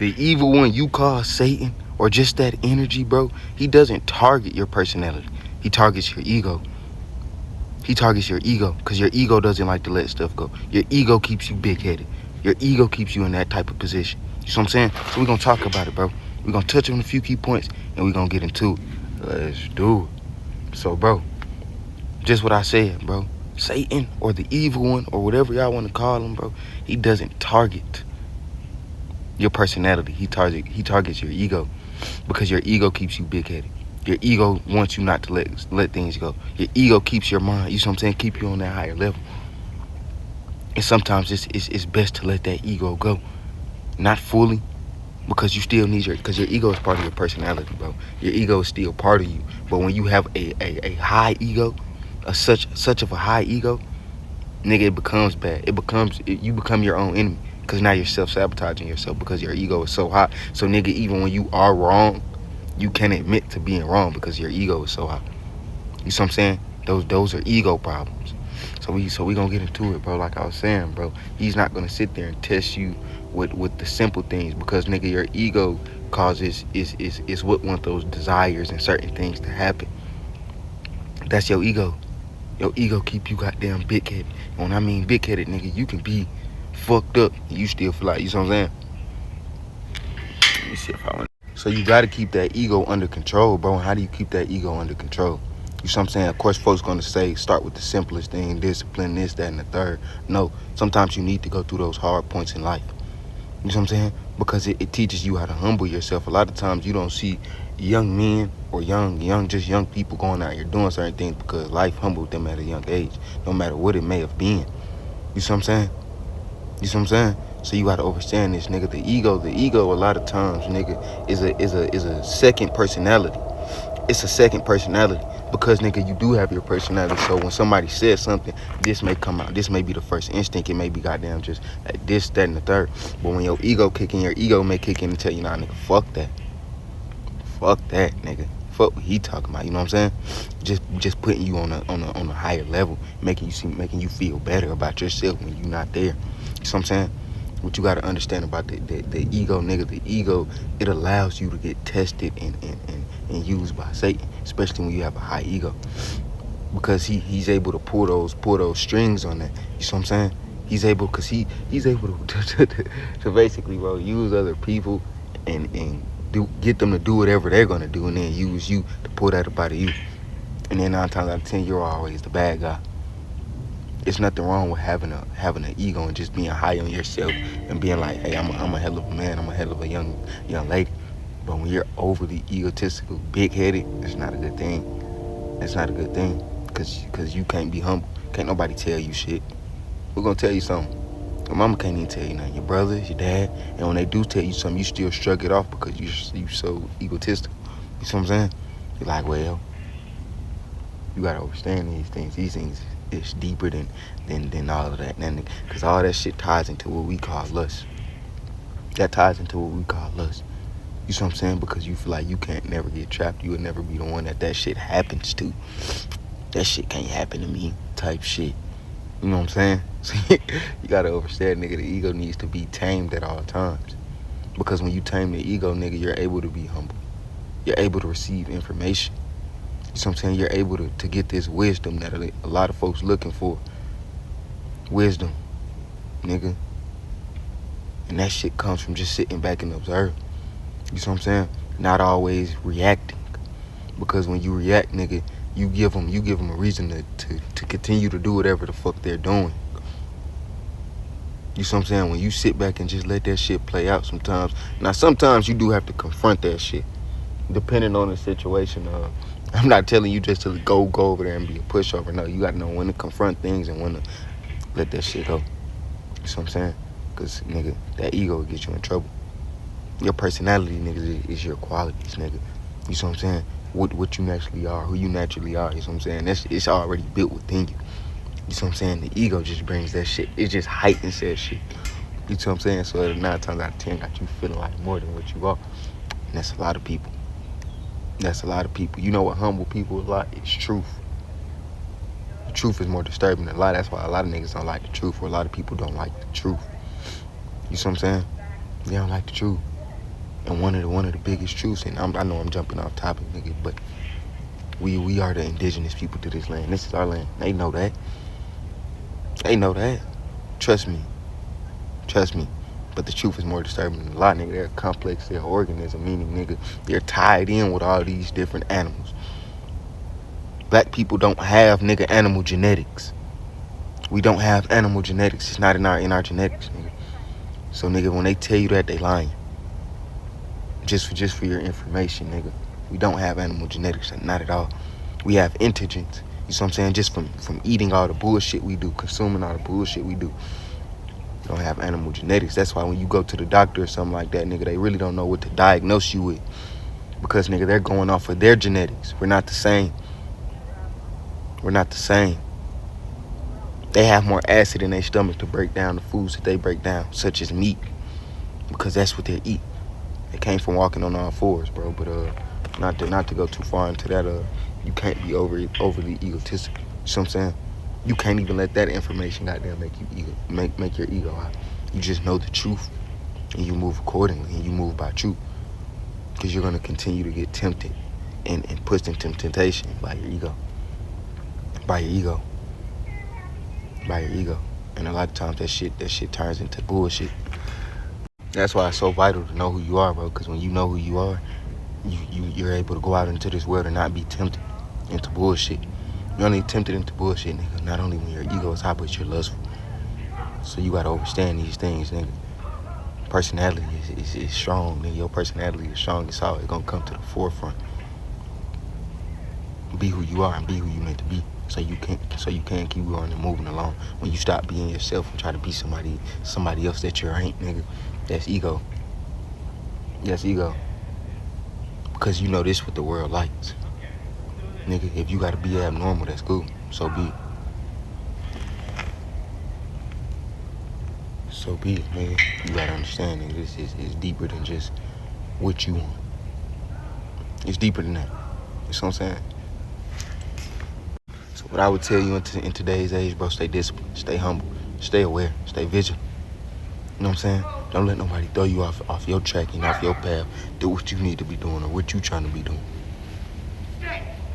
The evil one you call Satan or just that energy, bro, he doesn't target your personality. He targets your ego. He targets your ego because your ego doesn't like to let stuff go. Your ego keeps you big-headed. Your ego keeps you in that type of position. You see what I'm saying? So we're going to talk about it, bro. We're going to touch on a few key points and we're going to get into it. Let's do it. So, bro, just what I said, bro. Satan or the evil one or whatever y'all want to call him, bro, he doesn't target your personality. He targets your ego because your ego keeps you big-headed. Your ego wants you not to let things go. Your ego keeps your mind, you see what I'm saying, keep you on that higher level. And sometimes it's best to let that ego go. Not fully, because you still need because your ego is part of your personality, bro. Your ego is still part of you. But when you have a high ego, such of a high ego, nigga, it becomes bad. You become your own enemy. Because now you're self-sabotaging yourself because your ego is so high. So, nigga, even when you are wrong, you can't admit to being wrong because your ego is so high. You see what I'm saying? Those are ego problems. So we gonna get into it, bro. Like I was saying, bro, he's not gonna sit there and test you with the simple things because, nigga, your ego causes is what want those desires and certain things to happen. That's your ego. Your ego keep you goddamn big-headed. And when I mean big-headed, nigga, you can be fucked up and you still feel like, you know what I'm saying? Let me see if I want. So you gotta keep that ego under control, bro. How do you keep that ego under control? You see what I'm saying? Of course, folks gonna say, start with the simplest thing, discipline, this, that, and the third. No, sometimes you need to go through those hard points in life. You know what I'm saying? Because it teaches you how to humble yourself. A lot of times you don't see young men or young people going out here doing certain things because life humbled them at a young age, no matter what it may have been. You see what I'm saying? You see what I'm saying? So you gotta understand this, nigga. The ego a lot of times, nigga, is a second personality. It's a second personality because, nigga, you do have your personality. So when somebody says something, this may come out. This may be the first instinct. It may be goddamn just like this, that, and the third. But when your ego kick in, your ego may kick in and tell you, nah, nigga, fuck that. Fuck that, nigga. Fuck what he talking about. You know what I'm saying? Just putting you on a higher level, making you feel better about yourself when you're not there. You know what I'm saying? What you got to understand about the ego, nigga, the ego, it allows you to get tested and used by Satan, especially when you have a high ego, because he's able to pull those strings on that. You see what I'm saying? He's able, because he's able to basically, bro, use other people and get them to do whatever they're gonna do, and then use you to pull that up out of you. And then 9 times out of 10, you're always the bad guy. It's nothing wrong with having an ego and just being high on yourself and being like, hey, I'm a hell of a man, I'm a hell of a young lady. But when you're overly egotistical, big-headed, it's not a good thing. It's not a good thing because you can't be humble. Can't nobody tell you shit. We're gonna tell you something. Your mama can't even tell you nothing. Your brothers, your dad, and when they do tell you something, you still shrug it off because you so egotistical. You see what I'm saying? You're like, well, you gotta understand these things. These things is deeper than all of that. Because all that shit ties into what we call lust. That ties into what we call lust. You see what I'm saying? Because you feel like you can't never get trapped. You would never be the one that shit happens to. That shit can't happen to me type shit. You know what I'm saying? You gotta understand, nigga, the ego needs to be tamed at all times. Because when you tame the ego, nigga, you're able to be humble. You're able to receive information. You see what I'm saying? You're able to get this wisdom that a lot of folks looking for. Wisdom, nigga. And that shit comes from just sitting back and observing. You see what I'm saying? Not always reacting. Because when you react, nigga, you give them a reason to continue to do whatever the fuck they're doing. You see what I'm saying? When you sit back and just let that shit play out sometimes. Now, sometimes you do have to confront that shit. Depending on the situation. I'm not telling you just to go over there and be a pushover. No, you gotta know when to confront things and when to let that shit go. You see what I'm saying? Because, nigga, that ego will get you in trouble. Your personality, nigga, is your qualities, nigga. You see what I'm saying? What you naturally are, who you naturally are. You see what I'm saying? It's already built within you. You see what I'm saying? The ego just brings that shit. It just heightens that shit. You see what I'm saying? So 9 times out of 10 got you feeling like more than what you are. And that's a lot of people. That's a lot of people. You know what humble people a lot? It's truth. The truth is more disturbing than a lie. That's why a lot of niggas don't like the truth, or a lot of people don't like the truth. You see what I'm saying? They don't like the truth. And one of the biggest truths, and I know I'm jumping off topic, nigga, but we are the indigenous people to this land. This is our land. They know that. They know that. Trust me. Trust me. But the truth is more disturbing than a lot, nigga. They're complex, they're organism, meaning, nigga, they're tied in with all these different animals. Black people don't have, nigga, animal genetics. We don't have animal genetics. It's not in our genetics, nigga. So, nigga, when they tell you that, they lying. Just for your information, nigga. We don't have animal genetics, not at all. We have intelligence. You see what I'm saying? Just from eating all the bullshit we do, consuming all the bullshit we do. We don't have animal genetics. That's why when you go to the doctor or something like that, nigga, they really don't know what to diagnose you with. Because, nigga, they're going off of their genetics. We're not the same. We're not the same. They have more acid in their stomach to break down the foods that they break down, such as meat. Because that's what they eat. They came from walking on all fours, bro. But not to go too far into that. You can't be overly egotistical. You know what I'm saying? You can't even let that information goddamn make your ego out. You just know the truth, and you move accordingly, and you move by truth. Because you're gonna continue to get tempted and pushed into temptation by your ego. By your ego. By your ego. And a lot of times that shit turns into bullshit. That's why it's so vital to know who you are, bro. Because when you know who you are, you're able to go out into this world and not be tempted into bullshit. You're only tempted into bullshit, nigga, not only when your ego is high, but you're lustful. So you gotta understand these things, nigga. Personality is strong, nigga. Your personality is strong. It's always gonna come to the forefront. Be who you are and be who you meant to be. So you can't keep going and moving along. When you stop being yourself and try to be somebody else that you ain't, nigga. That's ego. That's ego. Because you know this what the world likes. Nigga, if you gotta be abnormal, that's cool. So be it. So be it, nigga. You gotta understand, nigga, this is deeper than just what you want. It's deeper than that. You see what I'm saying? So what I would tell you in today's age, bro, stay disciplined, stay humble, stay aware, stay vigilant. You know what I'm saying? Don't let nobody throw you off your track and off your path. Do what you need to be doing or what you trying to be doing.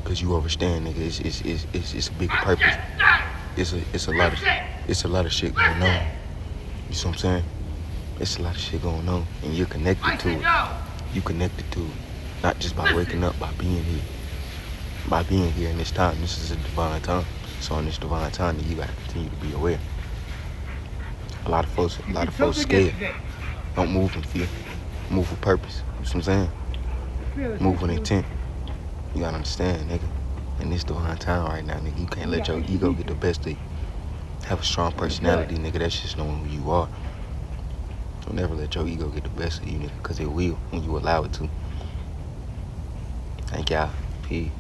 Cause you understand, nigga, it's a bigger purpose. It's a lot of shit going on. You see what I'm saying? It's a lot of shit going on, and you're connected to it. You connected to it, not just by waking up, by being here. By being here in this time, this is a divine time. So in this divine time, you gotta continue to be aware. A lot of folks scared. Don't move in fear. Move with purpose. You see what I'm saying? Move with intent. You gotta understand, nigga. In this divine time right now, nigga, you can't let your ego get the best of you. Have a strong personality, nigga. That's just knowing who you are. Don't never let your ego get the best of you, nigga, because it will when you allow it to. Thank y'all. Peace.